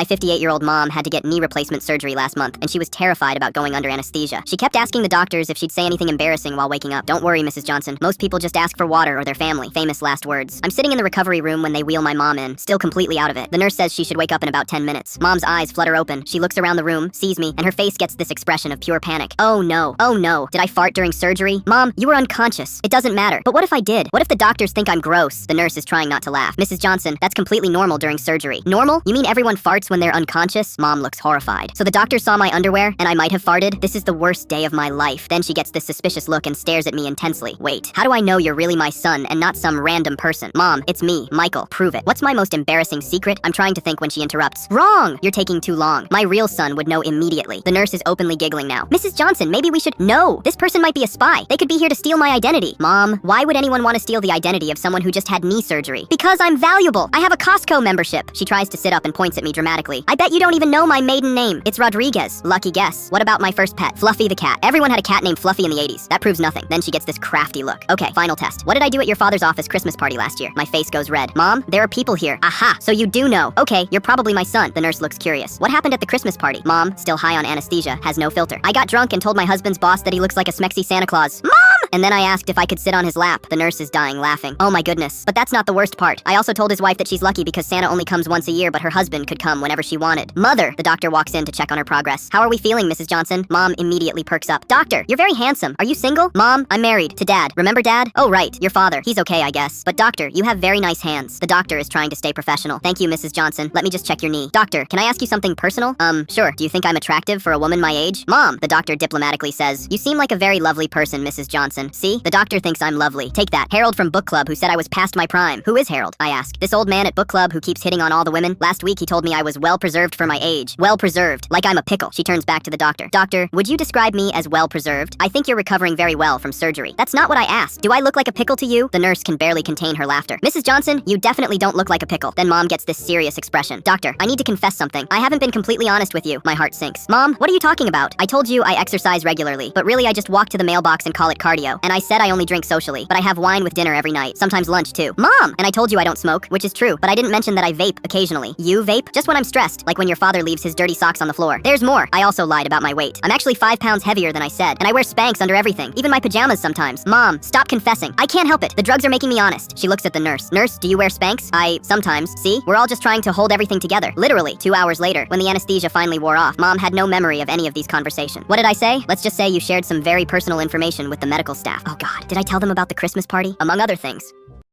My 58-year-old mom had to get knee replacement surgery last month, and she was terrified about going under anesthesia. She kept asking the doctors if she'd say anything embarrassing while waking up. Don't worry, Mrs. Johnson. Most people just ask for water or their family. Famous last words. I'm sitting in the recovery room when they wheel my mom in, still completely out of it. The nurse says she should wake up in about 10 minutes. Mom's eyes flutter open. She looks around the room, sees me, and her face gets this expression of pure panic. Oh no. Oh no. Did I fart during surgery? Mom, you were unconscious. It doesn't matter. But what if I did? What if the doctors think I'm gross? The nurse is trying not to laugh. Mrs. Johnson, that's completely normal during surgery. Normal? You mean everyone farts when they're unconscious? Mom looks horrified. So the doctor saw my underwear, and I might have farted? This is the worst day of my life. Then she gets this suspicious look and stares at me intensely. Wait, how do I know you're really my son and not some random person? Mom, it's me, Michael. Prove it. What's my most embarrassing secret? I'm trying to think when she interrupts. Wrong! You're taking too long. My real son would know immediately. The nurse is openly giggling now. Mrs. Johnson, maybe we should— No! This person might be a spy. They could be here to steal my identity. Mom, why would anyone want to steal the identity of someone who just had knee surgery? Because I'm valuable. I have a Costco membership. She tries to sit up and points at me dramatically. I bet you don't even know my maiden name. It's Rodriguez. Lucky guess. What about my first pet? Fluffy the cat. Everyone had a cat named Fluffy in the 80s. That proves nothing. Then she gets this crafty look. Okay, final test. What did I do at your father's office Christmas party last year? My face goes red. Mom, there are people here. Aha, so you do know. Okay, you're probably my son. The nurse looks curious. What happened at the Christmas party? Mom, still high on anesthesia, has no filter. I got drunk and told my husband's boss that he looks like a smexy Santa Claus. Mom! And then I asked if I could sit on his lap. The nurse is dying laughing. Oh my goodness. But that's not the worst part. I also told his wife that she's lucky because Santa only comes once a year, but her husband could come whenever she wanted. Mother! The doctor walks in to check on her progress. How are we feeling, Mrs. Johnson? Mom immediately perks up. Doctor, you're very handsome. Are you single? Mom, I'm married to Dad. Remember Dad? Oh right, your father. He's okay, I guess. But doctor, you have very nice hands. The doctor is trying to stay professional. Thank you, Mrs. Johnson. Let me just check your knee. Doctor, can I ask you something personal? Sure. Do you think I'm attractive for a woman my age? Mom, the doctor diplomatically says, you seem like a very lovely person, Mrs. Johnson. See? The doctor thinks I'm lovely. Take that. Harold from book club who said I was past my prime. Who is Harold? I ask. This old man at book club who keeps hitting on all the women. Last week he told me I was well preserved for my age. Well preserved. Like I'm a pickle. She turns back to the doctor. Doctor, would you describe me as well preserved? I think you're recovering very well from surgery. That's not what I asked. Do I look like a pickle to you? The nurse can barely contain her laughter. Mrs. Johnson, you definitely don't look like a pickle. Then Mom gets this serious expression. Doctor, I need to confess something. I haven't been completely honest with you. My heart sinks. Mom, what are you talking about? I told you I exercise regularly, but really I just walk to the mailbox and call it cardio. And I said I only drink socially, but I have wine with dinner every night, sometimes lunch too. Mom! And I told you I don't smoke, which is true, but I didn't mention that I vape occasionally. You vape? Just when I'm stressed, like when your father leaves his dirty socks on the floor. There's more. I also lied about my weight. I'm actually 5 pounds heavier than I said, and I wear Spanx under everything, even my pajamas sometimes. Mom, stop confessing. I can't help it. The drugs are making me honest. She looks at the nurse. Nurse, do you wear Spanx? Sometimes. See? We're all just trying to hold everything together. Literally, 2 hours later, when the anesthesia finally wore off, Mom had no memory of any of these conversations. What did I say? Let's just say you shared some very personal information with the medical staff. Oh God, did I tell them about the Christmas party? Among other things.